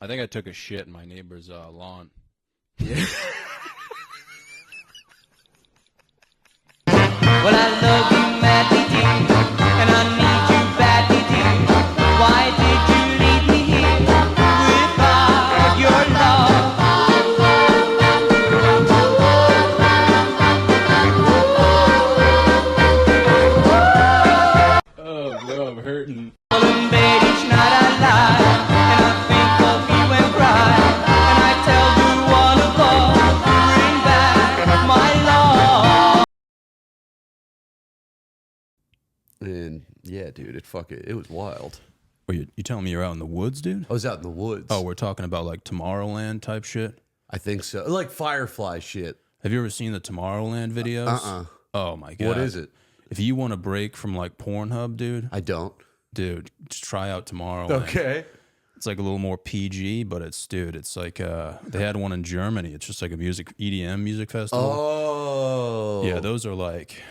I think I took a shit in my neighbor's lawn. Yeah. Well, I love you madly, dear, and I need you badly, dear. Why did you leave me here without your love? Oh, bro, I'm hurting. Well, in bed each night I lie, and I think of you and cry, and I tell you one of love, bring back my love. And yeah, dude, it was wild. Wait, you telling me you're out in the woods, dude? I was out in the woods. Oh, we're talking about like Tomorrowland type shit? I think so. Like Firefly shit. Have you ever seen the Tomorrowland videos? Oh my god. What is it? If you want a break from like Pornhub, dude, I don't. dude, just try out Tomorrowland. Okay. It's like a little more PG, but it's like they had one in Germany. It's just like a EDM music festival. Oh. Yeah, those are like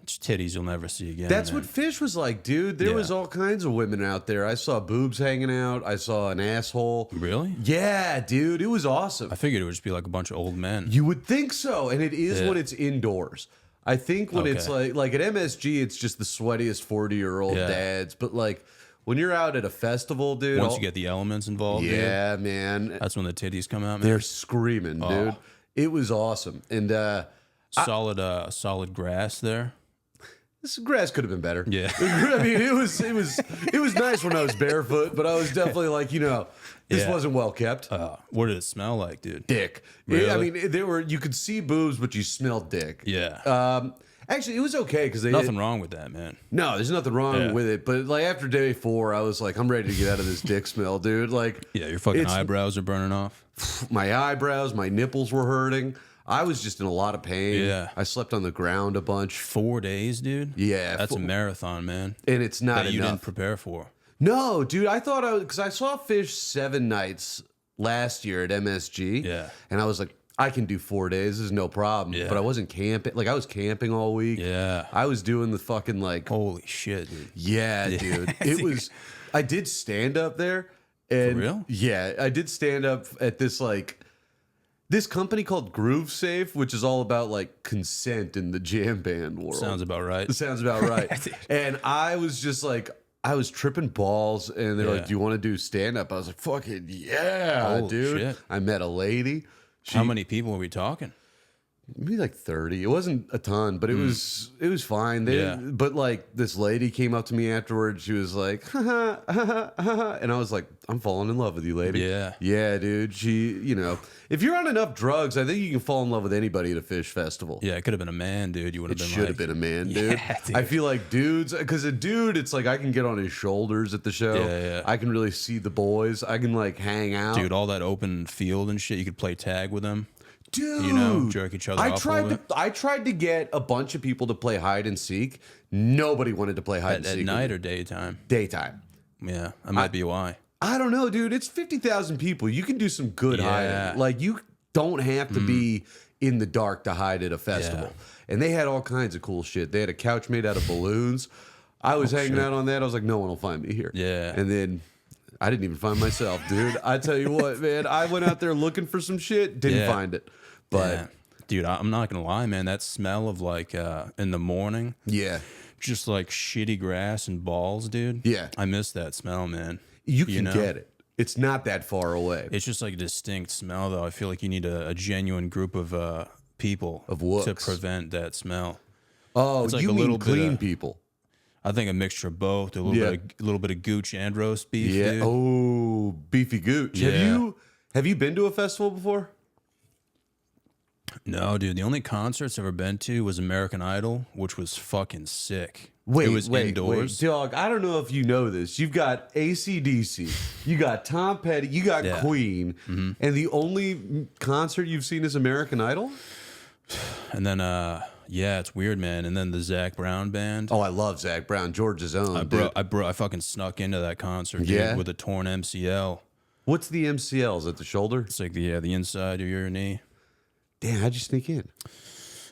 just titties you'll never see again. That's man. what Phish was like, dude. There was all kinds of women out there. I saw boobs hanging out. I saw an asshole. Really? Yeah, dude. It was awesome. I figured it would just be like a bunch of old men. You would think so, and it is when it's indoors. I think when it's like at MSG, it's just the sweatiest 40-year-old dads. But like when you're out at a festival, dude. Once you get the elements involved, yeah, dude, man. that's when the titties come out, man. They're screaming, dude. It was awesome. And solid grass there. this grass could have been better. Yeah. I mean, it was nice when I was barefoot, but I was definitely like, this wasn't well kept. What did it smell like, dude? Dick. Really? I mean, you could see boobs, but you smelled dick. Yeah. Actually, it was okay because Nothing wrong with that, man. No, there's nothing wrong with it. But like after day 4, I was like, I'm ready to get out of this dick smell, dude. Like, Yeah, your fucking eyebrows are burning off. my eyebrows, my nipples were hurting. I was just in a lot of pain. Yeah. I slept on the ground a bunch. 4 days, dude? Yeah. That's a marathon, man. And it's not that you enough. didn't prepare for. No, dude, I thought because I saw Phish 7 nights last year at MSG. Yeah. And I was like, I can do 4 days. This is no problem. Yeah. But I wasn't camping. Like, I was camping all week. Yeah. I was doing the fucking, like... Holy shit, dude. Yeah, dude. It was... I did stand up there. And For real? Yeah, I did stand up at this, like... This company called Groove Safe, which is all about, like, consent in the jam band world. Sounds about right. It sounds about right. And I was just like... I was tripping balls, and they're like, "Do you want to do stand up?" I was like, "Fucking yeah, Holy dude!" shit. I met a lady. How many people are we talking? Maybe like 30. It wasn't a ton, but it was fine. But like this lady came up to me afterwards. She was like, ha, ha, ha, ha, ha. And I was like, I'm falling in love with you, lady. Yeah. Yeah, dude. If you're on enough drugs, I think you can fall in love with anybody at a Phish festival. Yeah, it could have been a man, dude. You would have It been should have been a man, dude. Yeah, dude. I feel like dudes, because a dude, it's like I can get on his shoulders at the show. Yeah. I can really see the boys. I can like hang out. Dude, all that open field and shit, you could play tag with them. Dude, jerk each other off a little bit. I tried to get a bunch of people to play hide and seek. Nobody wanted to play hide and seek. At night or daytime? Daytime. Yeah, that might be why. I don't know, dude. It's 50,000 people. You can do some good hiding. Like, you don't have to be in the dark to hide at a festival. And they had all kinds of cool shit. They had a couch made out of balloons. I was hanging out on that. I was like, no one will find me here. Yeah. And then I didn't even find myself, dude. I tell you what, man. I went out there looking for some shit. Didn't find it. But dude, I'm not gonna lie, man. That smell of like in the morning, just like shitty grass and balls, dude. Yeah, I miss that smell, man. You can get it. It's not that far away. It's just like a distinct smell, though. I feel like you need a genuine group of people to prevent that smell. Oh, it's like you a mean little clean bit people? I think a mixture of both. A little bit of gooch and roast beef. Yeah. Dude. Oh, beefy gooch. Yeah. Have you been to a festival before? No, dude. The only concerts I've ever been to was American Idol, which was fucking sick. Wait, it was indoors. Wait, dog, I don't know if you know this. You've got AC/DC, you got Tom Petty, you got Queen, and the only concert you've seen is American Idol? And then, yeah, it's weird, man. And then the Zach Brown band. Oh, I love Zach Brown, Georgia's own. I fucking snuck into that concert, dude, with a torn MCL. What's the MCL? Is it the shoulder? It's like the inside of your knee. Damn, how'd you sneak in?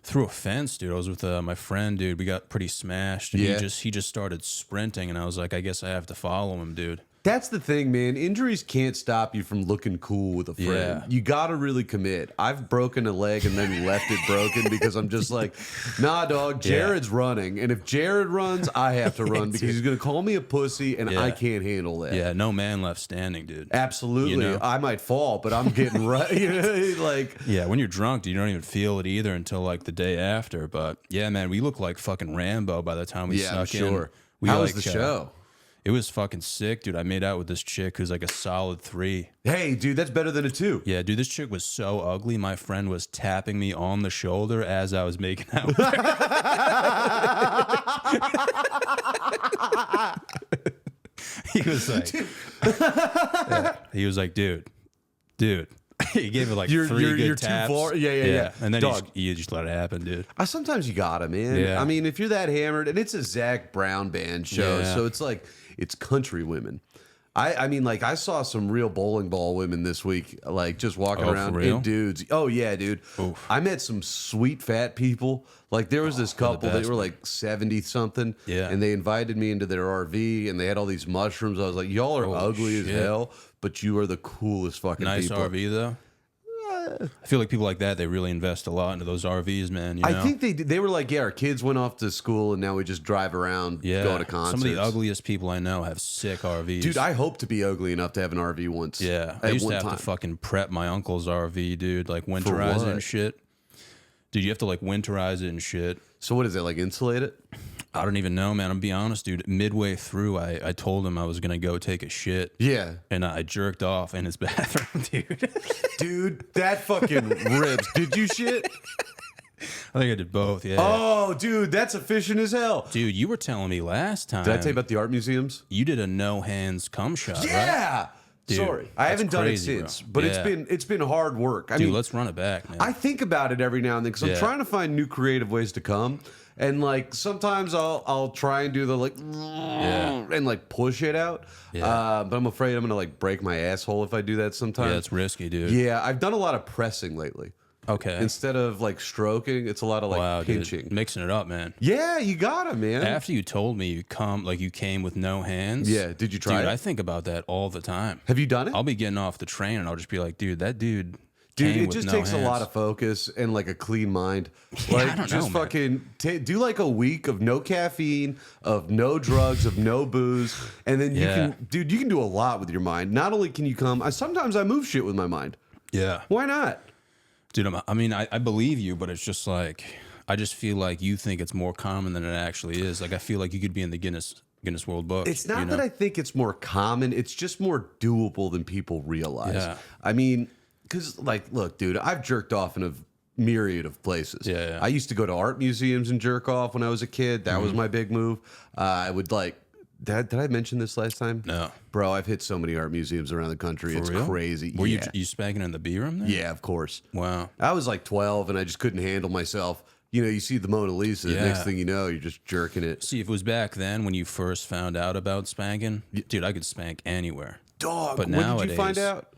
Through a fence, dude. I was with my friend, dude. We got pretty smashed. And he just started sprinting, and I was like, I guess I have to follow him, dude. That's the thing, man. Injuries can't stop you from looking cool with a friend. Yeah. You got to really commit. I've broken a leg and then left it broken because I'm just like, nah, dog, Jared's running. And if Jared runs, I have to run because he's going to call me a pussy and I can't handle that. Yeah, no man left standing, dude. Absolutely. You know? I might fall, but I'm getting right. You know, like, yeah, when you're drunk, you don't even feel it either until like the day after. But yeah, man, we look like fucking Rambo by the time we snuck in. How was the show? It was fucking sick, dude. I made out with this chick who's like a solid 3. Hey, dude, that's better than a 2. Yeah, dude, this chick was so ugly. My friend was tapping me on the shoulder as I was making out with her. He was like, he was like, dude. He gave it like you're 3 good too taps. far. Yeah. And then Dog. you just let it happen, dude. Sometimes you gotta, man. Yeah. I mean, if you're that hammered, and it's a Zach Brown band show, Yeah. so it's like it's country women. I mean, like I saw some real bowling ball women this week, like just walking around for real? in dudes. Oh yeah, dude. Oof. I met some sweet fat people. Like there was this couple, they best, were man. like 70 something. Yeah. And they invited me into their RV and they had all these mushrooms. I was like, y'all are ugly as shit. hell, but you are the coolest fucking Nice people. RV though. I feel like people like that, they really invest a lot into those RVs, man. You know? I think they were like, yeah, our kids went off to school and now we just drive around, go to concerts. Some of the ugliest people I know have sick RVs. Dude, I hope to be ugly enough to have an RV once. Yeah, I used to have to fucking prep my uncle's RV, dude, like winterize it and shit. Dude, you have to like winterize it and shit. So what is it, like insulate it? I don't even know, man. I'm be honest, dude. Midway through, I told him I was gonna go take a shit. Yeah. And I jerked off in his bathroom, dude. Dude, that fucking rips. Did you shit? I think I did both, yeah. Oh, dude, that's efficient as hell. Dude, you were telling me last time. Did I tell you about the art museums? You did a no hands cum shot, right? Yeah. Dude, Sorry, I haven't done it since, but it's been hard work. I Dude, mean, let's run it back, man. I think about it every now and then because I'm trying to find new creative ways to come. And like sometimes I'll try and do the like and like push it out. But I'm afraid I'm gonna like break my asshole if I do that sometimes. Yeah, it's risky, dude. Yeah, I've done a lot of pressing lately. Okay. Instead of like stroking, it's a lot of like pinching. Dude, mixing it up, man. Yeah, you gotta, man. After you told me you came with no hands. Yeah, did you try dude, it? I think about that all the time. Have you done it? I'll be getting off the train and I'll just be like, dude, that dude. Dude, came it with just no takes hands. a lot of focus and like a clean mind. Like I don't just know, man. fucking do like a week of no caffeine, of no drugs, of no booze, and then you can, dude, you can do a lot with your mind. Not only can you come, sometimes I move shit with my mind. Yeah. Why not? Dude, I believe you, but it's just like, I just feel like you think it's more common than it actually is. Like, I feel like you could be in the Guinness World Book. It's not that I think it's more common. It's just more doable than people realize. Yeah. I mean, because like, look, dude, I've jerked off in a myriad of places. Yeah. I used to go to art museums and jerk off when I was a kid. That was my big move. I would like, did I mention this last time? No. Bro, I've hit so many art museums around the country. It's real? crazy. Were yeah. you spanking in the B room there? Yeah, of course. Wow. I was like 12 and I just couldn't handle myself. You know, you see the Mona Lisa. The next thing you know, you're just jerking it. See, if it was back then when you first found out about spanking, dude, I could spank anywhere. Dog, But when did nowadays, you find out?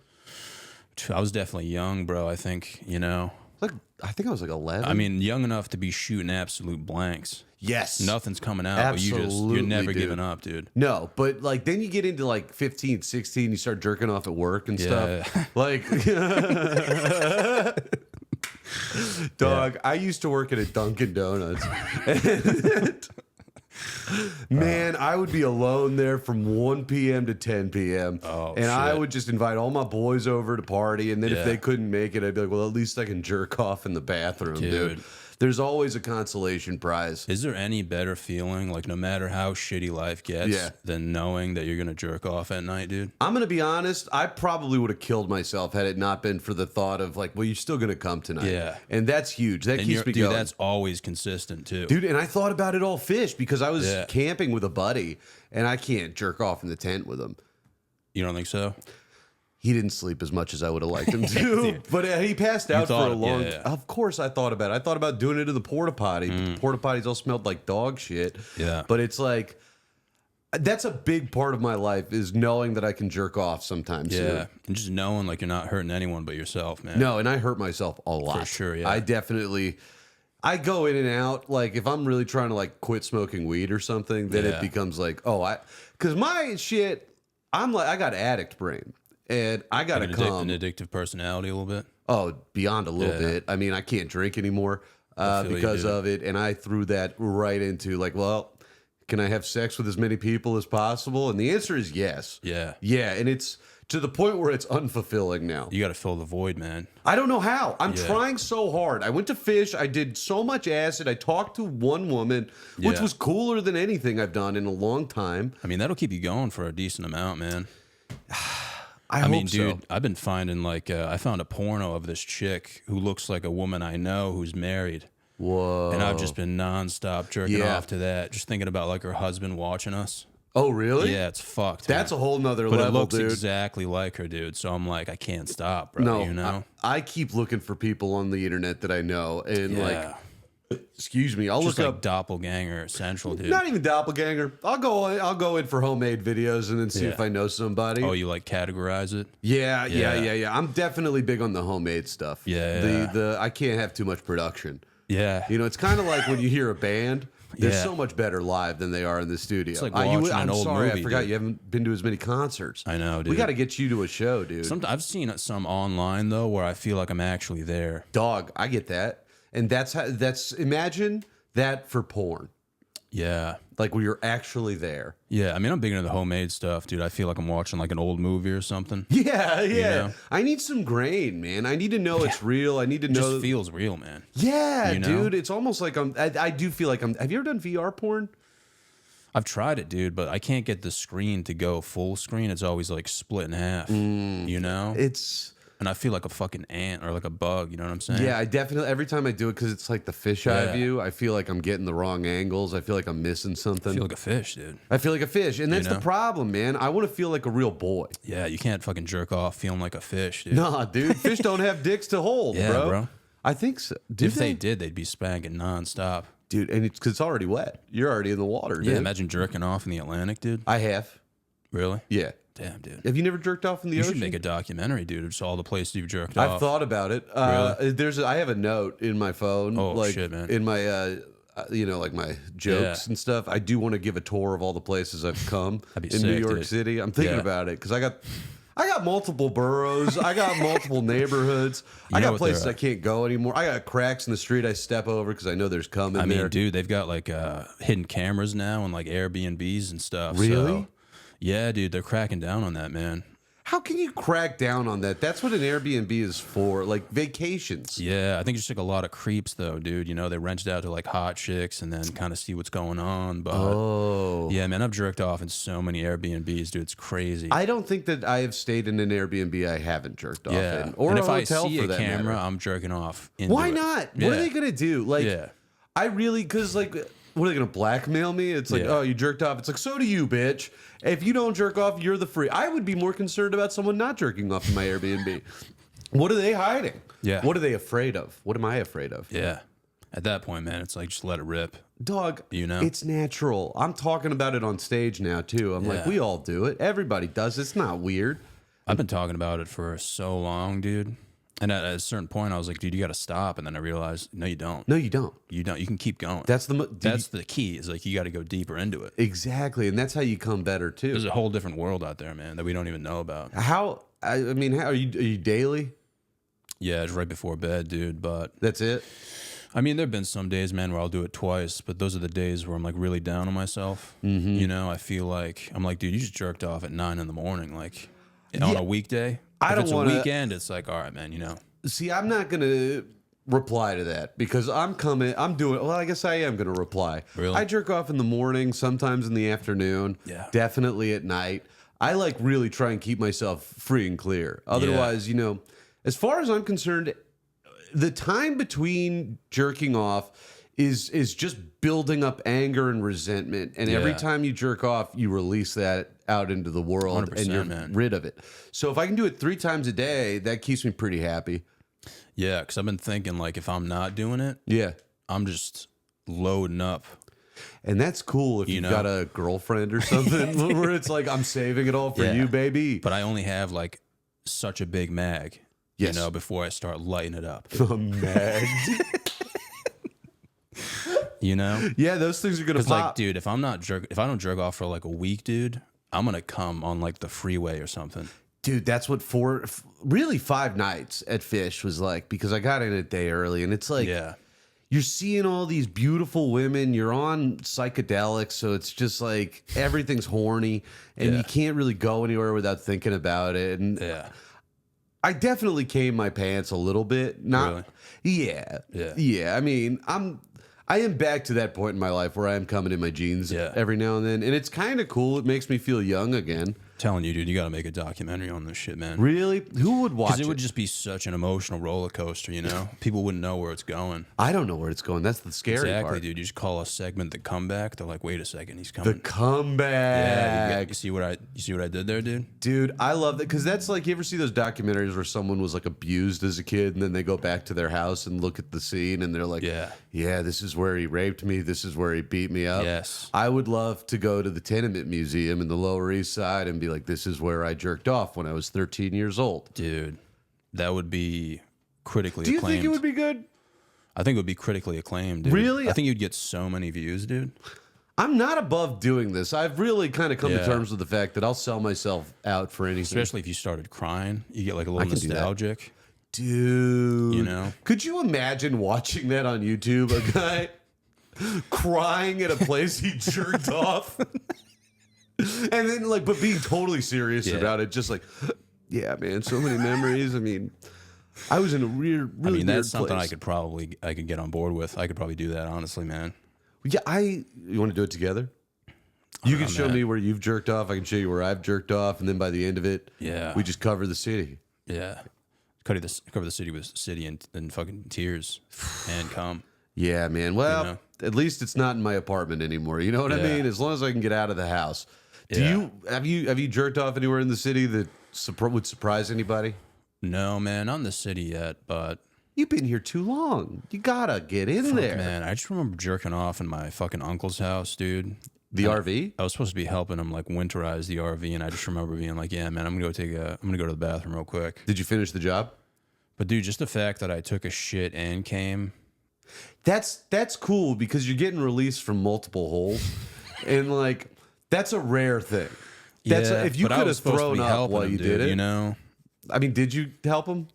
I was definitely young, bro. I think, Like, I think I was like 11. I mean, young enough to be shooting absolute blanks. Yes. Nothing's coming out, Absolutely, but you're never dude. giving up, dude. No, but like then you get into like 15, 16, you start jerking off at work and stuff. Like, dog, I used to work at a Dunkin' Donuts. Man, I would be alone there from 1 p.m. to 10 p.m. And I would just invite all my boys over to party. And then if they couldn't make it, I'd be like, well, at least I can jerk off in the bathroom, dude. There's always a consolation prize. Is there any better feeling, like no matter how shitty life gets, than knowing that you're going to jerk off at night, dude? I'm going to be honest. I probably would have killed myself had it not been for the thought of like, well, you're still going to come tonight. Yeah. And that's huge. That keeps me dude, going. that's always consistent, too. Dude, and I thought about it all Phish because I was camping with a buddy and I can't jerk off in the tent with him. You don't think so? He didn't sleep as much as I would have liked him to, but he passed out for a long time. Of course, I thought about it. I thought about doing it in the porta potty. But the porta potties all smelled like dog shit. Yeah. But it's like, that's a big part of my life is knowing that I can jerk off sometimes. Yeah. And just knowing like you're not hurting anyone but yourself, man. No, and I hurt myself a lot. For sure, yeah. I definitely, I go in and out. Like if I'm really trying to like quit smoking weed or something, then it becomes like, because my shit, I'm like, I got addict brain, and I gotta Like come. an addictive personality a little bit. Oh, beyond a little Yeah. bit. I mean, I can't drink anymore feel you, because dude. of it, and I threw that right into like, well, can I have sex with as many people as possible? And the answer is yes. Yeah. Yeah, and it's to the point where it's unfulfilling now. You got to fill the void, man. I don't know how. I'm Yeah. trying so hard. I went to Phish. I did so much acid. I talked to one woman, which Yeah. was cooler than anything I've done in a long time. I mean, that'll keep you going for a decent amount, man. I I mean, hope dude, so. I've been finding like I found a porno of this chick who looks like a woman I know who's married, Whoa. and I've just been nonstop jerking Yeah. off to that, just thinking about like her husband watching us. Oh, really? Yeah, it's fucked. That's man. a whole nother But level, it looks dude. exactly like her, dude. So I'm like, I can't stop, bro. No, you know? I keep looking for people on the internet that I know, and Yeah. like, excuse me, I'll Just look like up. doppelganger central, dude. Not even doppelganger. I'll go in for homemade videos and then see Yeah. if I know somebody. Oh, you like categorize it? Yeah. I'm definitely big on the homemade stuff. Yeah. The I can't have too much production. Yeah. You know, it's kind of like when you hear a band. They're Yeah. so much better live than they are in the studio. It's like I'm watching an old sorry, I movie, forgot dude. you haven't been to as many concerts. I know, dude. We got to get you to a show, dude. I've seen some online though where I feel like I'm actually there. Dog, I get that, and that's imagine that for porn, Yeah. like where you're actually there. Yeah. I mean, I'm big into the homemade stuff, dude. I feel like I'm watching like an old movie or something. Yeah. know? I need some grain, man. I need to know it's real. I need to It know. just feels real, man. Yeah, you know? dude. It's almost like I do feel like I'm. Have you ever done VR porn? I've tried it, dude, but I can't get the screen to go full screen. It's always like split in half, you know? It's. And I feel like a fucking ant or like a bug, you know what I'm saying? Yeah, I definitely every time I do it because it's like the fisheye Yeah. view. I feel like I'm getting the wrong angles. I feel like I'm missing something. I feel like a fish, dude. I feel like a fish, and that's the know? problem, man. I want to feel like a real boy. Yeah, you can't fucking jerk off feeling like a fish, dude. Nah, dude, fish don't have dicks to hold, Yeah, bro. I think so. Did If they did, they'd be spanking nonstop. dude? And it's because it's already wet. You're already in the water, dude. Yeah, imagine jerking off in the Atlantic, dude. I have. Really? Yeah. Damn, dude. Have you never jerked off in the You ocean? should make a documentary, dude. It's all the places you've jerked I've off. thought about it. I have a note in my phone. Oh, like, shit, man. In my, like my jokes Yeah. and stuff. I do want to give a tour of all the places I've come That'd be in New sick, York dude. City. I'm thinking Yeah. about it because I got multiple boroughs. I got multiple neighborhoods. I know got what places they're I can't go anymore. I got cracks in the street I step over because I know there's cum in I mean, there. dude, they've got like hidden cameras now and like Airbnbs and stuff. Really? So, yeah, dude, they're cracking down on that, man. How can you crack down on that? That's what an Airbnb is for, like vacations. Yeah, I think it's just like a lot of creeps, though, dude. You know, they rent it out to like hot chicks and then kind of see what's going on. But Oh. yeah, man, I've jerked off in so many Airbnbs, dude. It's crazy. I don't think that I have stayed in an Airbnb I haven't jerked off yeah, in. Or and a if I hotel see for a that camera, matter. I'm jerking off. Into Why it. not? Yeah. What are they going to do? Like, Yeah. I really, because like, what are they going to blackmail me? It's like, Yeah. oh, you jerked off. It's like, so do you, bitch. If you don't jerk off, you're the free. I would be more concerned about someone not jerking off in my Airbnb. What are they hiding? Yeah. What are they afraid of? What am I afraid of? Yeah. At that point, man, it's like just let it rip. Dog, You know? it's natural. I'm talking about it on stage now, too. I'm like, Yeah. we all do it. Everybody does. It's not weird. I've been talking about it for so long, dude. And at a certain point, I was like, dude, you got to stop. And then I realized, no, you don't. No, you don't. You don't. You can keep going. That's the dude, That's the key. Is like you got to go deeper into it. exactly, and that's how you come better too. There's a whole different world out there, man, that we don't even know about. How? I mean, how are you daily? Yeah, it's right before bed, dude. But That's it. I mean, there've been some days, man, where I'll do it twice. But those are the days where I'm like really down on myself. You know, I feel like I'm like, dude, you just jerked off at 9 in the morning, like on Yeah. a weekday. I If don't it's wanna- a weekend, it's like, all right, man, you know. See, I'm not gonna reply to that because I'm doing. Well, I guess I am gonna reply. Really? I jerk off in the morning, sometimes in the afternoon. Yeah. Definitely at night. I like really try and keep myself free and clear. Otherwise, you know, as far as I'm concerned, the time between jerking off is just building up anger and resentment. And every Yeah. time you jerk off, you release that out into the world and 100%, you're man. rid of it. So if I can do it 3 times a day, that keeps me pretty happy. Yeah, because I've been thinking like if I'm not doing it, Yeah. I'm just loading up. And that's cool if you've know? got a girlfriend or something where it's like, I'm saving it all for Yeah. you, baby. But I only have like such a big mag, Yes. you know, before I start lighting it up. Mag. You know? Yeah, those things are going to Because pop. like, dude, if I don't jerk off for like a week, dude, I'm gonna come on like the freeway or something. Dude, that's what really 5 nights at Phish was like, because I got in a day early, and it's like, Yeah. you're seeing all these beautiful women, you're on psychedelics, so it's just like everything's horny, and you can't really go anywhere without thinking about it. And Yeah. I definitely came my pants a little bit. Not, Really? yeah. I mean, I am back to that point in my life where I am coming in my jeans every now and then, and it's kind of cool. It makes me feel young again. Telling you, dude, you got to make a documentary on this shit, man. Really? Who would watch it? Because it would just be such an emotional roller coaster, you know? People wouldn't know where it's going. I don't know where it's going. That's the scary part. Dude. You just call a segment the comeback. They're like, wait a second, he's coming. The comeback. Yeah, you see what I did there, dude? Dude, I love that, because that's like, you ever see those documentaries where someone was like abused as a kid, and then they go back to their house and look at the scene, and they're like, yeah, this is where he raped me. This is where he beat me up. Yes. I would love to go to the Tenement Museum in the Lower East Side and be like, this is where I jerked off when I was 13 years old. Dude, that would be critically acclaimed. acclaimed. Do you think it would be good? I think it would be critically acclaimed, dude. Really? I think you'd get so many views, dude. I'm not above doing this. I've really kind of come to terms with the fact that I'll sell myself out for anything. Especially if you started crying. You get like a little nostalgic. Dude. You know? Could you imagine watching that on YouTube? A guy crying at a place he jerked off? And then, like, but being totally serious about it, just like, yeah, man, so many memories. I mean, I was in a really weird that's something place. I could get on board with. I could probably do that, honestly, man. Yeah, you want to do it together? You can show me where you've jerked off. I can show you where I've jerked off, and then by the end of it, we just cover the city. Yeah, cover the city with city and fucking tears and cum. Yeah, man. Well, at least it's not in my apartment anymore. You know what I mean? As long as I can get out of the house. Have you jerked off anywhere in the city that would surprise anybody? No, man, not in the city yet, but you've been here too long. You gotta get in there, man. I just remember jerking off in my fucking uncle's house, dude. The RV? I was supposed to be helping him like winterize the RV, and I just remember being like, "Yeah, man, I'm gonna go to the bathroom real quick." Did you finish the job? But dude, just the fact that I took a shit and came. That's cool, because you're getting released from multiple holes, and like that's a rare thing. If you could have thrown up while you did it, you know. I mean, did you help him?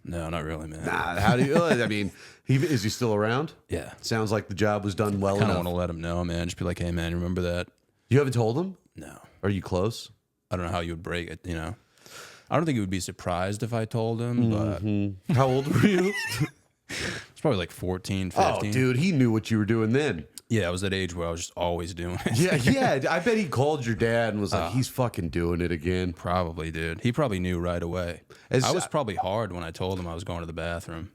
No, not really, man. Nah, how do you? I mean, is he still around? Yeah. Sounds like the job was done well I kind enough. of want to let him know, man. Just be like, hey, man, you remember that? You haven't told him? No. Are you close? I don't know how you would break it, you know. I don't think he would be surprised if I told him, but How old were you? it's probably like 14, 15. Oh, dude, he knew what you were doing then. Yeah, I was that age where I was just always doing it. Yeah. I bet he called your dad and was like, he's fucking doing it again. Probably, dude. He probably knew right away. I was probably hard when I told him I was going to the bathroom.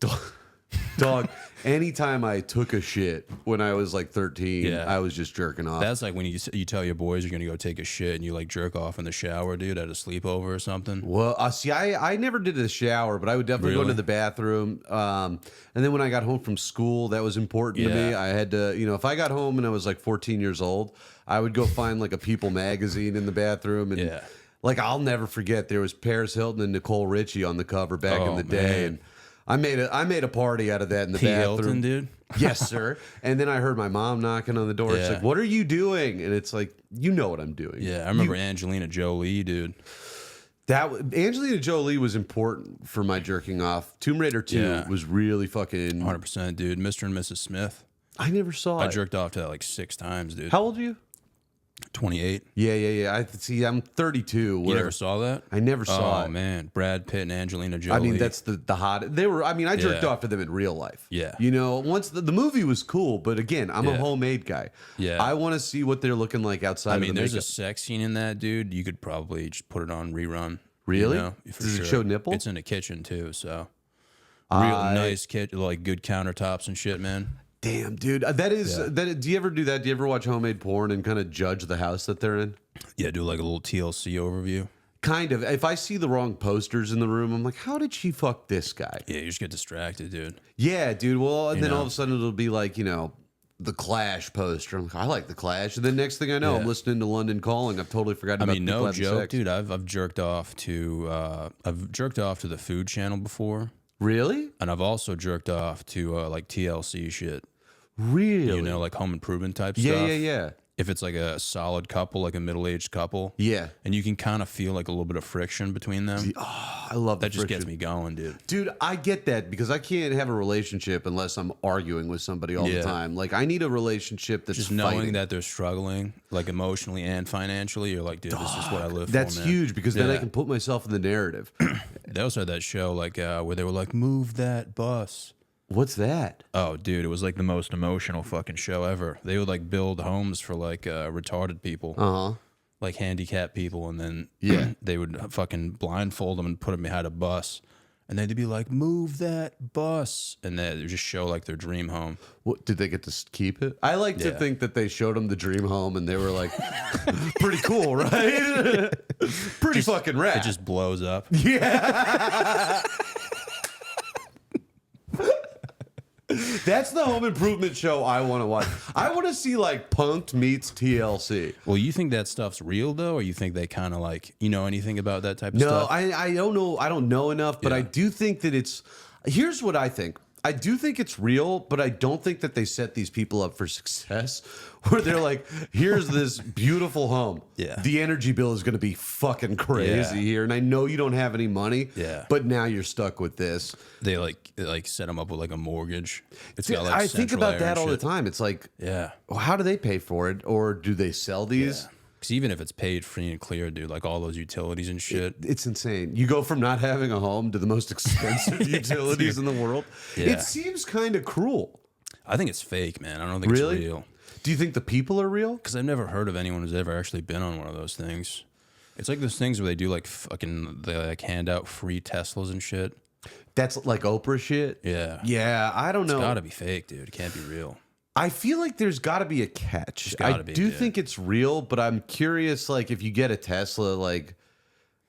Dog, anytime I took a shit when I was like 13, I was just jerking off. That's like when you tell your boys you're going to go take a shit and you like jerk off in the shower, dude, at a sleepover or something. Well, see, I never did a shower, but I would definitely go to the bathroom. And then when I got home from school, that was important to me. I had to, if I got home and I was like 14 years old, I would go find like a People magazine in the bathroom. And like, I'll never forget, there was Paris Hilton and Nicole Richie on the cover back in the day. And I made a party out of that in the bathroom. Hilton, dude? Yes, sir. And then I heard my mom knocking on the door. It's like, what are you doing? And it's like, you know what I'm doing. Yeah, I remember Angelina Jolie, dude. Angelina Jolie was important for my jerking off. Tomb Raider 2 was really fucking 100%, dude. Mr. and Mrs. Smith. I never saw it. I jerked off to that like 6 times, dude. How old are you? 28. Yeah. I'm 32. You never saw that? I never saw it. Oh man, Brad Pitt and Angelina Jolie. I mean, that's the hot. They were. I mean, I jerked off to them in real life. Yeah. Once the movie was cool, but again, I'm a homemade guy. Yeah. I want to see what they're looking like outside. I mean, of the there's makeup. a sex scene in that, dude. You could probably just put it on rerun. Really? Does it show nipple? It's in the kitchen too, so real nice kitchen, like good countertops and shit, man. Damn, dude. That is. Do you ever do that? Do you ever watch homemade porn and kind of judge the house that they're in? Yeah, do like a little TLC overview. Kind of. If I see the wrong posters in the room, I'm like, how did she fuck this guy? Yeah, you just get distracted, dude. Yeah, dude. Well, and then all of a sudden it'll be like, the Clash poster. I'm like, I like the Clash. And then next thing I know, I'm listening to London Calling. I've totally forgotten about no People joke, sex. dude. I've jerked off to the Food Channel before. Really? And I've also jerked off to like TLC shit. Really? Like home improvement type Yeah, stuff. yeah. if it's like a solid couple, like a middle-aged couple. Yeah. And you can kind of feel like a little bit of friction between them. Oh, I love that. Just friction. gets me going, dude. Dude, I get that because I can't have a relationship unless I'm arguing with somebody all the time. Like, I need a relationship that's just knowing that they're struggling, like emotionally and financially. You're like, dude, this is what I live for. That's man. huge because then I can put myself in the narrative. They also had that show like where they were like, move that bus. What's that? Oh, dude, it was like the most emotional fucking show ever. They would like build homes for like retarded people, like handicapped people, and then they would fucking blindfold them and put them behind a bus, and they'd be like, "Move that bus," and they would just show like their dream home. What, did they get to keep it? I like to think that they showed them the dream home, and they were like, "Pretty cool, right? Pretty fucking rad." It just blows up. Yeah. That's the home improvement show I want to watch. I want to see like Punk'd meets TLC. Well, you think that stuff's real though, or you think they kind of like, you know anything about that type of stuff? No, I don't know. I don't know enough, but I do think that it's. Here's what I think. I do think it's real, but I don't think that they set these people up for success. Where they're like, here's this beautiful home. Yeah. The energy bill is going to be fucking crazy here. And I know you don't have any money. Yeah. But now you're stuck with this. They like set them up with like a mortgage. It's See, got like I think central about air that and all the shit. time. It's like, Yeah. well, how do they pay for it? Or do they sell these? Yeah. Because even if it's paid free and clear, dude, like all those utilities and shit. It's insane. You go from not having a home to the most expensive utilities in the world. Yeah. It seems kind of cruel. I think it's fake, man. I don't think Really? it's real. Do you think the people are real? Because I've never heard of anyone who's ever actually been on one of those things. It's like those things where they do like they like hand out free Teslas and shit. That's like Oprah shit? Yeah. Yeah, I don't know. It's gotta be fake, dude. It can't be real. I feel like there's got to be a catch. gotta I be, do dude. think it's real, but I'm curious, like, if you get a Tesla, like,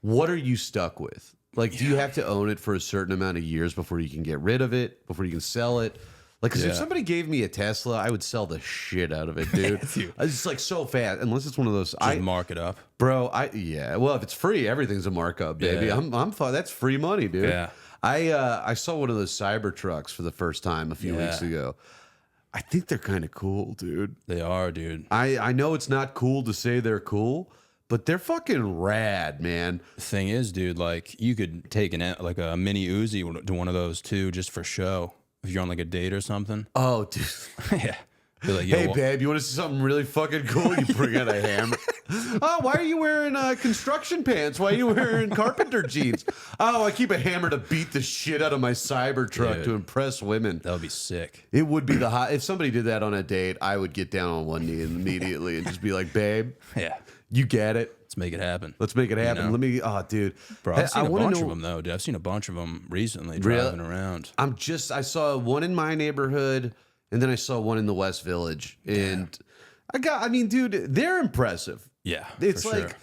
what are you stuck with? Like, do you have to own it for a certain amount of years before you can get rid of it, before you can sell it? Like, because if somebody gave me a Tesla, I would sell the shit out of it, dude. It's like so fast, unless it's one of those. Just mark it up. Bro, well, if it's free, everything's a markup, baby. Yeah. I'm fine. That's free money, dude. Yeah. I saw one of those cyber trucks for the first time a few weeks ago. I think they're kind of cool, dude. They are, dude. I know it's not cool to say they're cool, but they're fucking rad, man. The thing is, dude, like you could take like a mini Uzi to one of those too, just for show. If you're on like a date or something. Oh, dude. Yeah. Be like, yo, Hey, babe, you want to see something really fucking cool? You bring out a hammer. Oh, why are you wearing construction pants? Why are you wearing carpenter jeans? Oh, I keep a hammer to beat the shit out of my cyber truck Dude. to impress women. that would be sick. It would be the hot. If somebody did that on a date, I would get down on one knee immediately and just be like, babe, Yeah. you get it. Let's make it happen. Let's make it happen. know? Let me, oh, dude. Bro, I've seen a wanna bunch of them though, dude. I've seen a bunch of them recently Really? driving around. I saw one in my neighborhood, and then I saw one in the West Village. And I mean, dude, they're impressive. Yeah. It's for like, sure.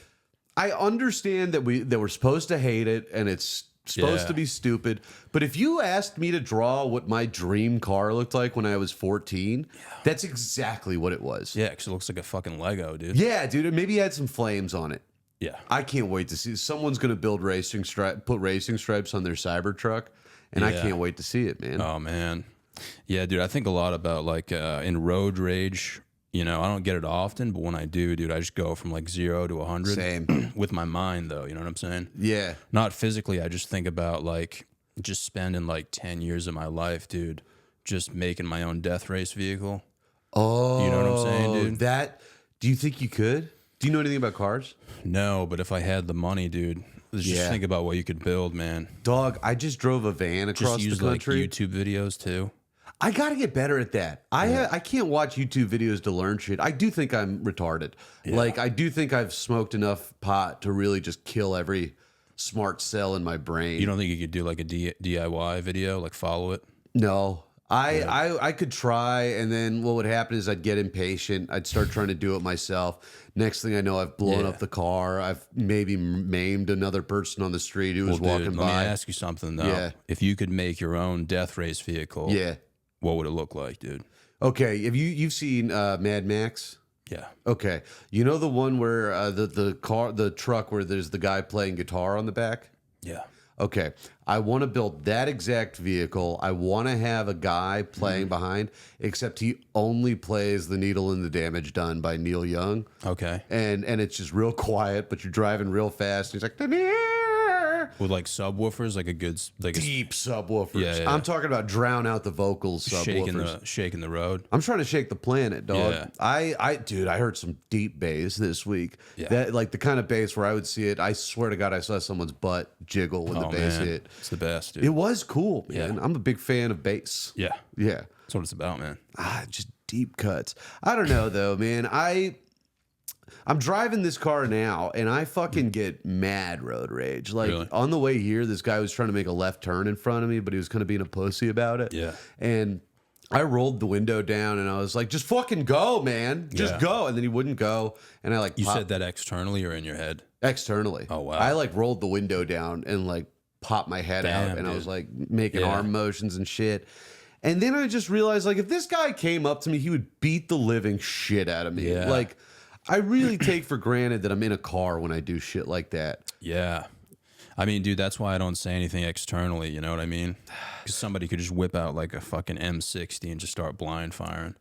I understand that we're supposed to hate it, and it's supposed to be stupid. But if you asked me to draw what my dream car looked like when I was 14, that's exactly what it was. Yeah, because it looks like a fucking Lego, dude. Yeah, dude. And maybe it had some flames on it. Yeah. I can't wait to see. Someone's going to put racing stripes on their Cybertruck, and I Yeah. can't wait to see it, man. Oh man. Yeah, dude. I think a lot about like in road rage. You know, I don't get it often, but when I do, dude, I just go from like 0 to 100. Same. With my mind, though. You know what I'm saying? Yeah. Not physically. I just think about like just spending like 10 years of my life, dude, just making my own death race vehicle. Oh, You know what I'm saying, dude? Do you think you could? Do you know anything about cars? No, but if I had the money, dude, just think about what you could build, man. Dog, I just drove a van across Just use the country. like YouTube videos too. I got to get better at that. I can't watch YouTube videos to learn shit. I do think I'm retarded. Like, I do think I've smoked enough pot to really just kill every smart cell in my brain. You don't think you could do like a DIY video, like follow it? No. I could try, and then what would happen is I'd get impatient. I'd start trying to do it myself. Next thing I know, I've blown up the car. I've maybe maimed another person on the street who was walking Let by. me ask you something though. Yeah. If you could make your own death race vehicle, what would it look like, dude? Okay, have you've seen Mad Max? Yeah. Okay, you know the one where the truck where there's the guy playing guitar on the back. Yeah. okay, I want to build that exact vehicle. I want to have a guy playing behind, except he only plays The Needle and the Damage Done by Neil Young. Okay. And it's just real quiet, but you're driving real fast. And he's like, with like subwoofers, like a good, like deep subwoofers. Yeah. I'm talking about drown out the vocals subwoofers. shaking the road. I'm trying to shake the planet, dog. Yeah. Dude, I heard some deep bass this week. Yeah. That like the kind of bass where I would see it. I swear to God, I saw someone's butt jiggle when the bass hit. It's the best, dude. It was cool, man. Yeah. I'm a big fan of bass. Yeah. Yeah. That's what it's about, man. Just deep cuts. I don't know though, man. I'm driving this car now, and I fucking get mad road rage. Like, Really? on the way here, this guy was trying to make a left turn in front of me, but he was kind of being a pussy about it. Yeah. And I rolled the window down, and I was like, just fucking go, man. Just go. And then he wouldn't go. And I like... You said that externally or in your head? Externally. Oh, wow. I like rolled the window down and like popped my head out, and I was like making arm motions and shit. And then I just realized, like, if this guy came up to me, he would beat the living shit out of me. Yeah. Like... I really take for granted that I'm in a car when I do shit like that. Yeah. I mean, dude, that's why I don't say anything externally, you know what I mean? Because somebody could just whip out like a fucking M60 and just start blind firing.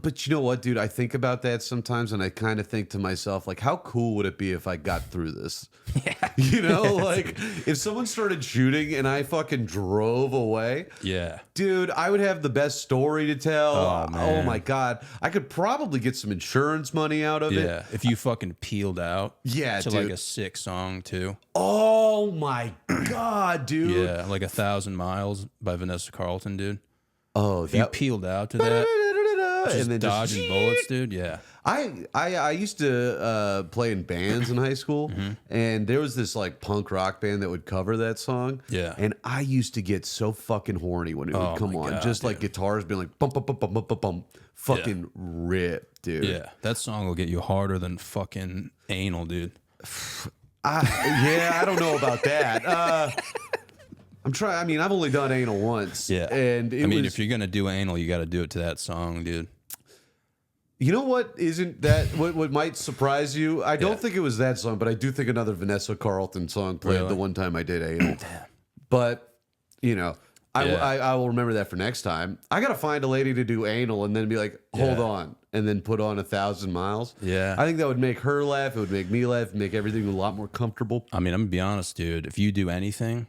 But you know what, dude? I think about that sometimes, and I kind of think to myself, like, how cool would it be if I got through this? Yeah. You know, like, if someone started shooting and I fucking drove away, yeah, dude, I would have the best story to tell. Oh, man. Oh my God. I could probably get some insurance money out of it. Yeah, if you fucking peeled out Yeah, to dude. like a sick song too. Oh my God, dude. Yeah, like 1,000 Miles by Vanessa Carlton, dude. Oh, If you peeled out to that, just and then dodging bullets, dude. Yeah. I used to play in bands in high school, and there was this like punk rock band that would cover that song. Yeah. And I used to get so fucking horny when it would come my on, God, just like dude. guitars being like bump bump bump bump bump bump bump, fucking rip, dude. Yeah, that song will get you harder than fucking anal, dude. Yeah, I don't know about that. I'm trying. I mean, I've only done anal once. Yeah. And I mean, if you're gonna do anal, you got to do it to that song, dude. you know what isn't that what might surprise you? I don't think it was that song, but I do think another Vanessa Carlton song played Really? the one time I did anal. But you know, I will remember that for next time. I gotta find a lady to do anal and then be like, hold on, and then put on 1,000 Miles. Yeah. I think that would make her laugh. It would make me laugh. Make everything a lot more comfortable. I mean, I'm gonna be honest, dude. If you do anything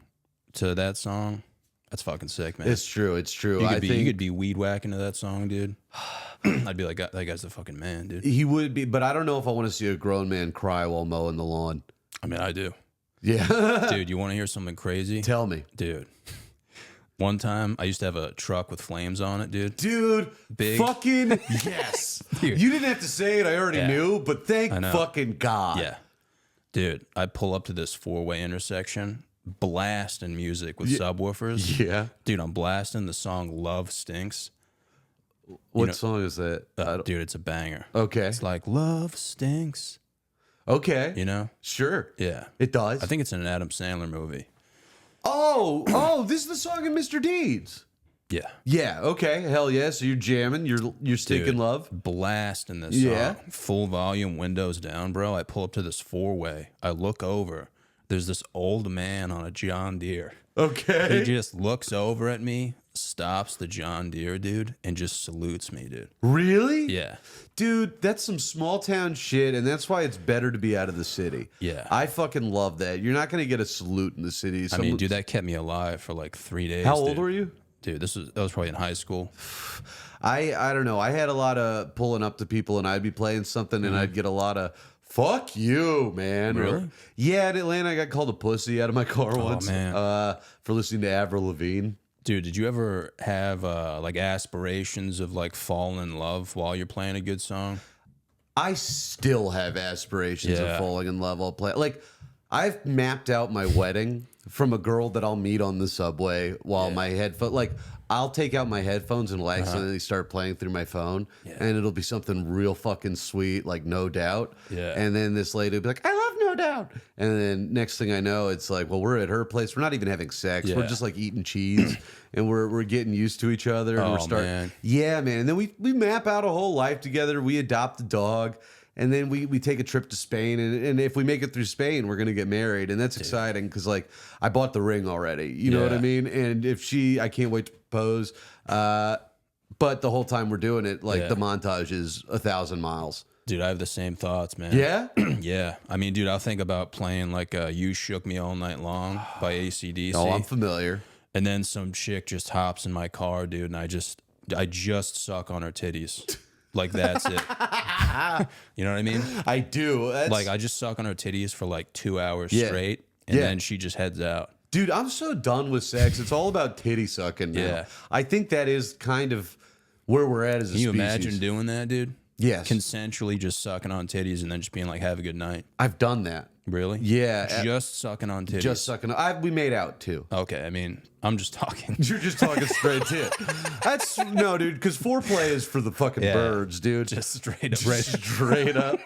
to that song, that's fucking sick, man. It's true. It's true. You I could be, think you could be weed whacking to that song, dude. I'd be like, that guy's the fucking man, dude. he would be, but I don't know if I want to see a grown man cry while mowing the lawn. I mean, I do. Yeah. Dude, you want to hear something crazy? Tell me. Dude. One time, I used to have a truck with flames on it, dude. Dude, Big. fucking yes. Dude. You didn't have to say it. I already Yeah. knew, but thank I know. fucking God. Yeah. Dude, I pull up to this four-way intersection, blasting music with subwoofers. Yeah. Dude, I'm blasting the song Love Stinks. What song is that? Dude, it's a banger. Okay. It's like, love stinks. Okay. You know? Sure. Yeah. It does. I think it's in an Adam Sandler movie. Oh, this is the song of Mr. Deeds. Yeah. Yeah, okay. Hell yeah. So you're jamming, you're stinking Dude, love. Blasting this Yeah. song. Full volume, windows down, bro. I pull up to this four-way. I look over. There's this old man on a John Deere. He Okay. just looks over at me, stops the John Deere, dude, and just salutes me, dude. Really? Yeah. Dude, that's some small town shit, and that's why it's better to be out of the city. Yeah. I fucking love that. You're not gonna get a salute in the city. I mean, dude, that kept me alive for like 3 days. How old dude. were you? Dude, that was probably in high school. I don't know. I had a lot of pulling up to people, and I'd be playing something, and I'd get a lot of "fuck you, man." Really? Or, yeah, in Atlanta, I got called a pussy out of my car once man. For listening to Avril Lavigne. Dude, did you ever have like aspirations of like falling in love while you're playing a good song? I still have aspirations of Yeah. falling in love while playing. Like, I've mapped out my wedding from a girl that I'll meet on the subway while my headphone, like, I'll take out my headphones and accidentally start playing through my phone, and it'll be something real fucking sweet, like No Doubt. Yeah. And then this lady will be like, "I love No Doubt," and then next thing I know, it's like, well, we're at her place. We're not even having sex. We're Yeah. just like eating cheese, and we're getting used to each other. And Oh, we're starting, man. yeah, man. And then we map out a whole life together. We adopt a dog. and then we take a trip to Spain, and if we make it through Spain, we're gonna get married, and that's exciting because like I bought the ring already, you know what I mean? And if I can't wait to propose. But the whole time we're doing it, like the montage is 1,000 miles. Dude, I have the same thoughts, man. Yeah? Yeah. I mean, dude, I'll think about playing like You Shook Me All Night Long by AC/DC. Oh, I'm familiar. And then some chick just hops in my car, dude, and I just suck on her titties. Like, that's it. You know what I mean? I do. Like, I just suck on her titties for like 2 hours straight, and then she just heads out. Dude, I'm so done with sex. It's all about titty sucking now. Yeah. I think that is kind of where we're at as a species. Can you imagine doing that, dude? Yes. Consensually just sucking on titties and then just being like, have a good night. I've done that. Really? Yeah. Just sucking on titties. Just sucking. We made out too. Okay. I mean, I'm just talking. You're just talking straight tit. That's no, dude, because foreplay is for the fucking birds, dude. Just straight up. Straight up.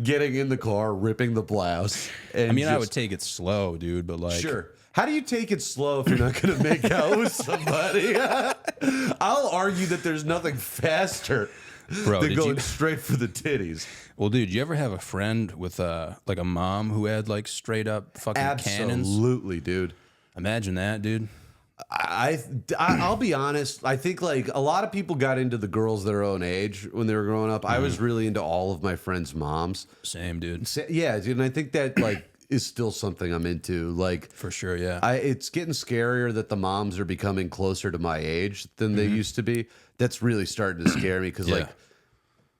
Getting in the car, ripping the blouse. And I mean, I would take it slow, dude, but like. Sure. How do you take it slow if you're not going to make out with somebody? I'll argue that there's nothing faster than going straight for the titties. Well, dude, you ever have a friend with like a mom who had like straight up fucking cannons? Absolutely, dude. Imagine that, dude. I'll be honest. I think like a lot of people got into the girls their own age when they were growing up. I was really into all of my friends' moms. Same, dude. Yeah, dude. And I think that like is still something I'm into. Like for sure, yeah. It's getting scarier that the moms are becoming closer to my age than they used to be. That's really starting to scare me because like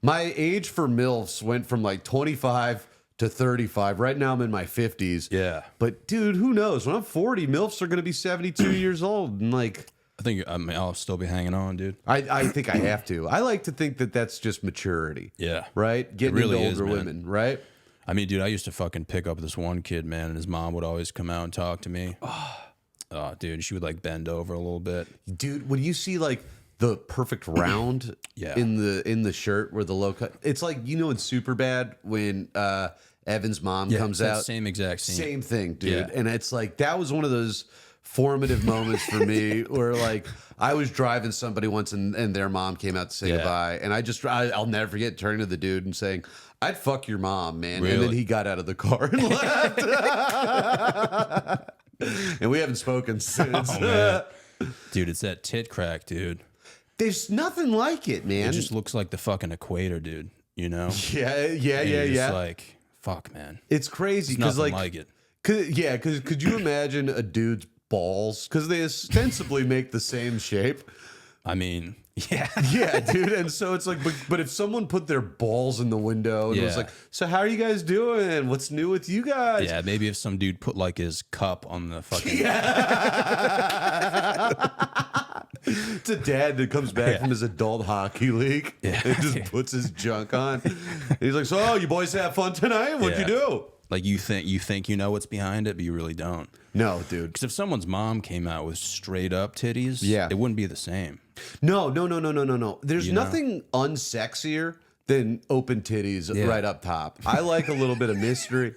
my age for MILFs went from like 25 to 35. Right now I'm in my 50s. Yeah. But dude, who knows? When I'm 40, MILFs are going to be 72 years old. And like, I mean, I'll still be hanging on, dude. I think I have to. I like to think that that's just maturity. Yeah. Right? Getting really into older women, right? I mean, dude, I used to fucking pick up this one kid, man, and his mom would always come out and talk to me. Oh, dude, she would like bend over a little bit. Dude, when you see like the perfect round in the shirt where the low cut, it's like, you know, in Superbad when Evan's mom comes out. Same exact scene. Same thing, dude. And it's like, that was one of those formative moments for me where like I was driving somebody once and their mom came out to say goodbye. And I'll never forget turning to the dude and saying, I'd fuck your mom, man. Really? And then he got out of the car and left. And we haven't spoken since. Oh, dude, it's that tit crack, dude. There's nothing like it, man. It just looks like the fucking equator, dude. You know? Yeah. Just like, fuck, man. It's crazy because like it. Because could you imagine a dude's balls? Because they ostensibly make the same shape. I mean, yeah. Yeah, dude. And so it's like, but if someone put their balls in the window and was like, so how are you guys doing? What's new with you guys? Yeah, maybe if some dude put like his cup on the fucking. It's a dad that comes back from his adult hockey league and just puts his junk on. And he's like, so you boys have fun tonight? What'd you do? Like you think you know what's behind it, but you really don't. No, dude. Because if someone's mom came out with straight up titties, it wouldn't be the same. No. There's nothing unsexier than open titties right up top. I like a little bit of mystery.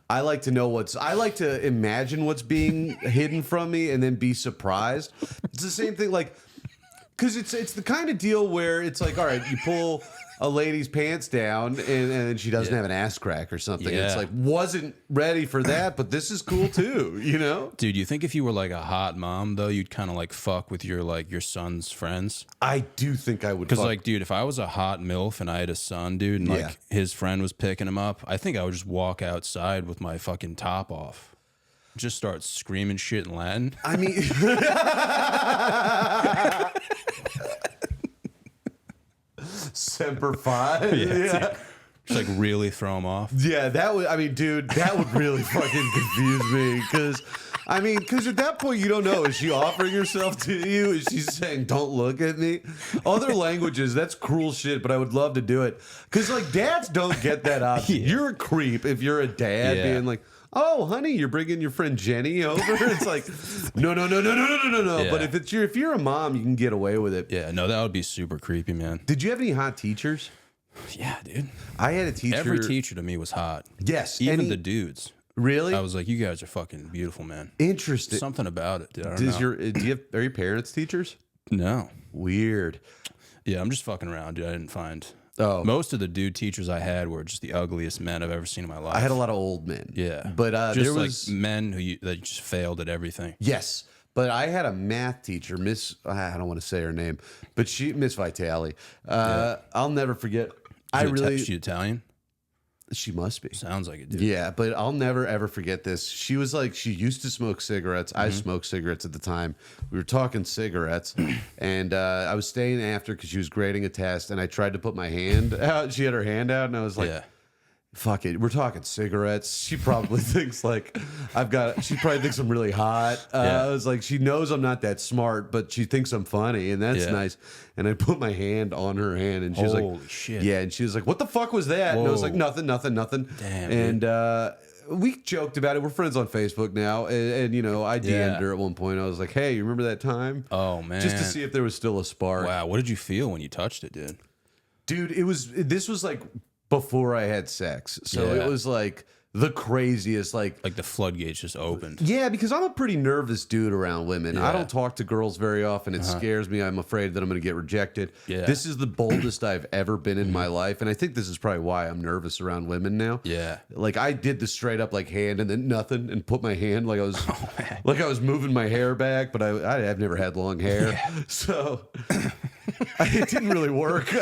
I like to know I like to imagine what's being hidden from me and then be surprised. It's the same thing, like, because it's the kind of deal where it's like, all right, you pull a lady's pants down and she doesn't have an ass crack or something. It's like, wasn't ready for that, but this is cool too, you know? Dude, you think if you were like a hot mom though, you'd kind of like fuck with your son's friends? I do think I would. Because like, dude, if I was a hot MILF and I had a son, dude, and like his friend was picking him up, I think I would just walk outside with my fucking top off. Just start screaming shit in Latin. I mean... Semper Fi. Just like really throw him off. Yeah, that would, I mean, dude, that would really fucking confuse me. Because at that point, you don't know. Is she offering herself to you? Is she saying, don't look at me? Other languages, that's cruel shit, but I would love to do it. Because, like, dads don't get that option. You're a creep if you're a dad being like, oh, honey, you're bringing your friend Jenny over. It's like, no. Yeah. But if you're a mom, you can get away with it. Yeah, no, that would be super creepy, man. Did you have any hot teachers? Yeah, dude. I had a teacher. Every teacher to me was hot. Yes, even the dudes. Really? I was like, you guys are fucking beautiful, man. Interesting. Something about it, dude. I don't know. Are your parents teachers? No. Weird. Yeah, I'm just fucking around, dude. I didn't find Oh, Most of the dude teachers I had were just the ugliest men I've ever seen in my life. I had a lot of old men. Yeah, but just there like was men that just failed at everything. yes. But I had a math teacher, Miss. I don't want to say her name, but Miss Vitale. I'll never forget. She Italian? She must be. Sounds like it, dude. Yeah, but I'll never ever forget this. She was like, she used to smoke cigarettes. I smoked cigarettes at the time. We were talking cigarettes, and I was staying after because she was grading a test, and I tried to put my hand out. She had her hand out, and I was like, Yeah. fuck it, we're talking cigarettes. She probably thinks like she probably thinks I'm really hot. I was like, she knows I'm not that smart, but she thinks I'm funny, and that's nice. And I put my hand on her hand, and she was Holy like, shit. yeah, and she was like, what the fuck was that? And I was like, nothing. Damn, and we joked about it. We're friends on Facebook now, and you know, I DM'd her at one point. I was like, hey, you remember that time? Oh man, just to see if there was still a spark. Wow, what did you feel when you touched it, dude? Dude, this was like before I had sex. So it was like the craziest, like the floodgates just opened. Yeah, because I'm a pretty nervous dude around women. I don't talk to girls very often. It scares me. I'm afraid that I'm going to get rejected. Yeah. This is the boldest I've ever been in my life. And I think this is probably why I'm nervous around women now. Yeah. Like I did the straight up like hand and then nothing and put my hand like I was moving my hair back, but I've never had long hair. So it didn't really work.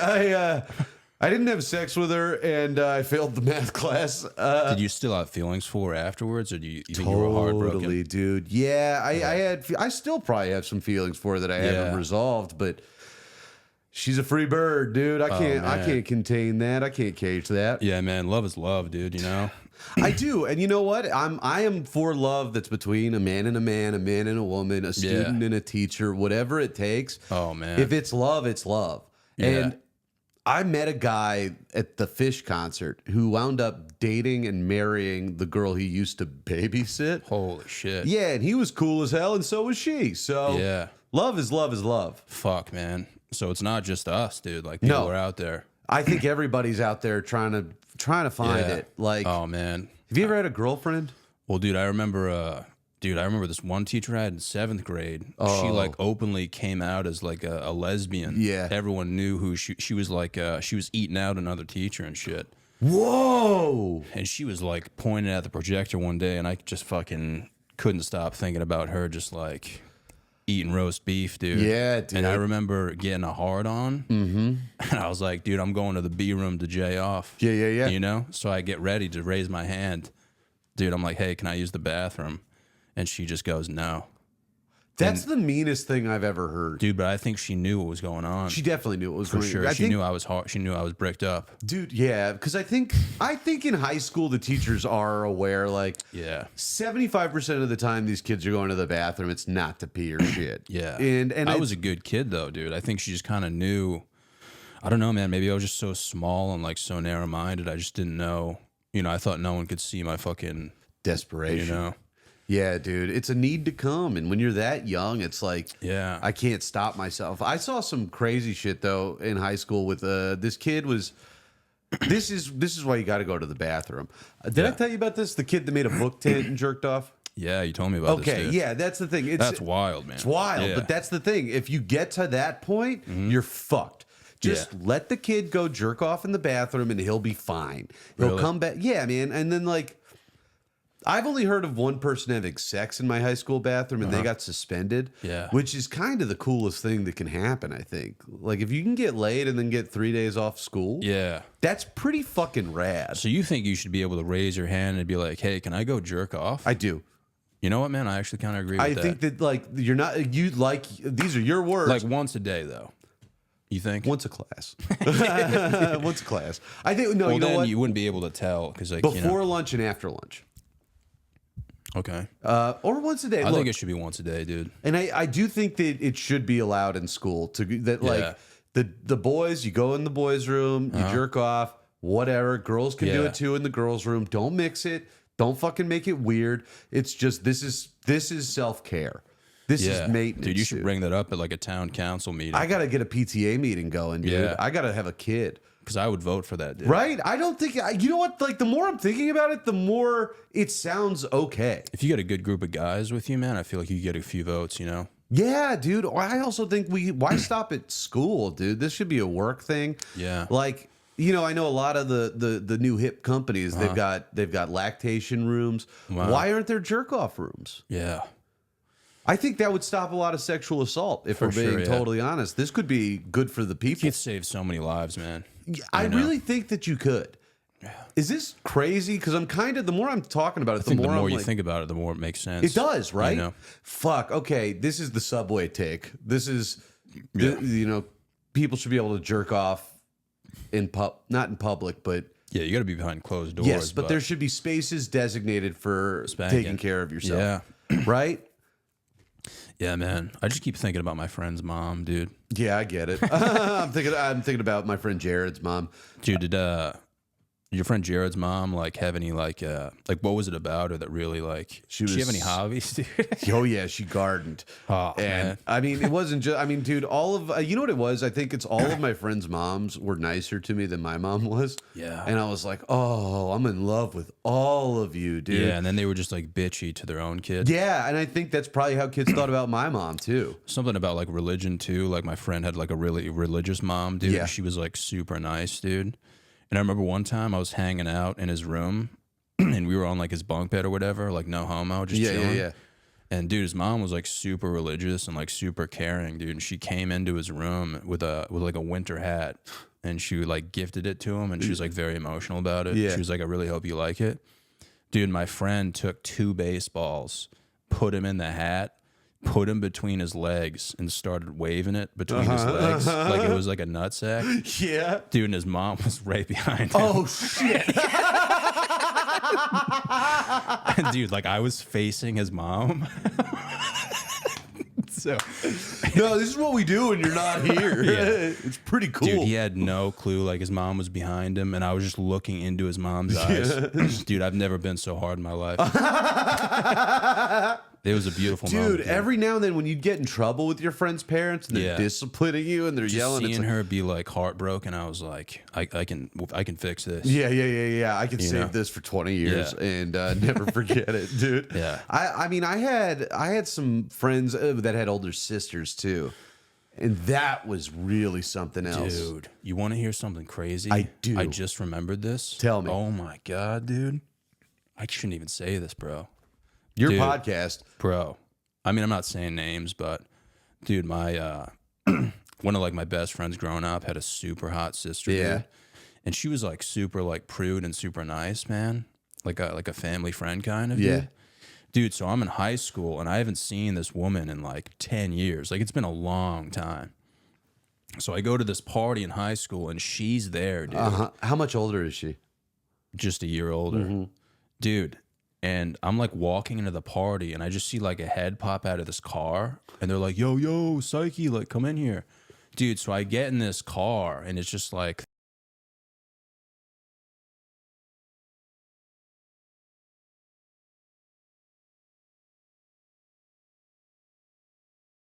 I didn't have sex with her, and I failed the math class. Did you still have feelings for her afterwards, or do you think you were heartbroken? Totally, dude. Yeah, I still probably have some feelings for her that I haven't resolved, but she's a free bird, dude. I can't contain that. I can't cage that. Yeah, man. Love is love, dude. You know. I do, and you know what? I am for love that's between a man and a man, a man and a woman, a student and a teacher, whatever it takes. Oh man. If it's love, it's love. Yeah. And I met a guy at the Phish concert who wound up dating and marrying the girl he used to babysit. Holy shit. Yeah, and he was cool as hell, and so was she. So yeah, love is love is love. Fuck, man. So it's not just us, dude. Like people are out there. I think everybody's out there trying to find it. Like, oh man, have you ever had a girlfriend? Well, dude, I remember this one teacher I had in 7th grade. She like openly came out as like a lesbian. Yeah. Everyone knew who she was like she was eating out another teacher and shit. Whoa. And she was like pointing at the projector one day, and I just fucking couldn't stop thinking about her just like eating roast beef, dude. Yeah, dude. And I remember getting a hard on. And I was like, dude, I'm going to the B room to J off. Yeah. You know? So I get ready to raise my hand. Dude, I'm like, hey, can I use the bathroom? And she just goes, no. That's the meanest thing I've ever heard. Dude, but I think she knew what was going on. She definitely knew what was going on. For sure. She knew I was hard. She knew I was bricked up. Dude, yeah, because I think in high school the teachers are aware, like, 75% of the time these kids are going to the bathroom, it's not to pee or shit. Yeah. And I was a good kid though, dude. I think she just kind of knew. I don't know, man. Maybe I was just so small and like so narrow minded. I just didn't know. You know, I thought no one could see my fucking desperation. You know. Yeah, dude, it's a need to come, and when you're that young, it's like, I can't stop myself. I saw some crazy shit though in high school with this kid was. This is why you got to go to the bathroom. Did I tell you about this? The kid that made a book tent and jerked off. Yeah, you told me about this. Okay, yeah, that's the thing. That's wild, man. It's wild, but that's the thing. If you get to that point, you're fucked. Just let the kid go jerk off in the bathroom, and he'll be fine. He'll come back. Yeah, man, and then like. I've only heard of one person having sex in my high school bathroom and they got suspended. Yeah. Which is kind of the coolest thing that can happen, I think. Like, if you can get laid and then get 3 days off school. Yeah. That's pretty fucking rad. So you think you should be able to raise your hand and be like, hey, can I go jerk off? I do. You know what, man? I actually kind of agree with that. I think that, like, you're not, you like, these are your words. Like once a day, though. You think? Once a class. Once a class. I think, no, well, you know then what? You wouldn't be able to tell. Cause like, before lunch and after lunch. Okay. Or once a day. I think it should be once a day, dude. And I do think that it should be allowed in school to that like the boys, you go in the boys' room, you jerk off, whatever. Girls can do it too in the girls' room. Don't mix it. Don't fucking make it weird. It's just this is self-care. This is maintenance. Dude, you should bring that up at like a town council meeting. I gotta get a PTA meeting going, dude. Yeah. I gotta have a kid. Because I would vote for that, dude. Right? I don't think... You know what? Like, the more I'm thinking about it, the more it sounds okay. If you get a good group of guys with you, man, I feel like you get a few votes, you know? Yeah, dude. I also think why stop at school, dude? This should be a work thing. Yeah. Like, You know, I know a lot of the new hip companies. They've got lactation rooms. Wow. Why aren't there jerk off rooms? Yeah. I think that would stop a lot of sexual assault. If we're being totally honest, this could be good for the people. You could save so many lives, man. I really think that you could. Yeah. Is this crazy? Because I'm kind of, the more I'm talking about it, the more you think about it, the more it makes sense. It does, right? You know? Fuck. Okay, this is the subway take. This is, you know, people should be able to jerk off not in public, but yeah, you got to be behind closed doors. Yes, but there should be spaces designated for taking care of yourself. Yeah. Right? Yeah, man. I just keep thinking about my friend's mom, dude. Yeah, I get it. I'm thinking about my friend Jared's mom. Dude, did your friend Jared's mom like have any like what was it about her that really like did she have any hobbies, dude? Oh yeah, she gardened. Oh, and man. I mean, it wasn't just, I mean, dude, all of you know what it was? I think it's all of my friends' moms were nicer to me than my mom was. Yeah. And I was like, oh, I'm in love with all of you, dude. Yeah, and then they were just like bitchy to their own kid. Yeah, and I think that's probably how kids thought about my mom too. Something about like religion too. Like my friend had like a really religious mom, dude. Yeah. She was like super nice, dude. And I remember one time I was hanging out in his room and we were on like his bunk bed or whatever, like no homo, just chilling. Yeah. And dude, his mom was like super religious and like super caring, dude. And she came into his room with like a winter hat and she like gifted it to him and she was like very emotional about it. Yeah. She was like, I really hope you like it. Dude, my friend took 2 baseballs, put him in the hat, put him between his legs and started waving it between his legs like it was like a nutsack. Yeah. Dude, and his mom was right behind him. Oh, shit. And dude, like I was facing his mom. So no, this is what we do when you're not here. Yeah. It's pretty cool. Dude, he had no clue. Like his mom was behind him and I was just looking into his mom's eyes. Dude, I've never been so hard in my life. It was a beautiful moment. Dude, every now and then when you get in trouble with your friend's parents and they're disciplining you and they're just yelling, seeing her be like heartbroken, I was like, I can fix this. Yeah. I can save this for 20 years and never forget it, dude. Yeah. I mean, I had some friends that had older sisters too, and that was really something else. Dude, you want to hear something crazy? I do. I just remembered this. Tell me. Oh my god, dude! I shouldn't even say this, bro. Your podcast, bro. I mean, I'm not saying names, but dude, my one of like my best friends growing up had a super hot sister. Yeah, dude, and she was like super like prude and super nice, man. Like a family friend kind of. Yeah, dude. So I'm in high school and I haven't seen this woman in like 10 years. Like it's been a long time. So I go to this party in high school and she's there, dude. How much older is she? Just a year older, dude. And I'm like walking into the party and I just see like a head pop out of this car and they're like, yo, Psyche, like come in here. Dude, so I get in this car and it's just like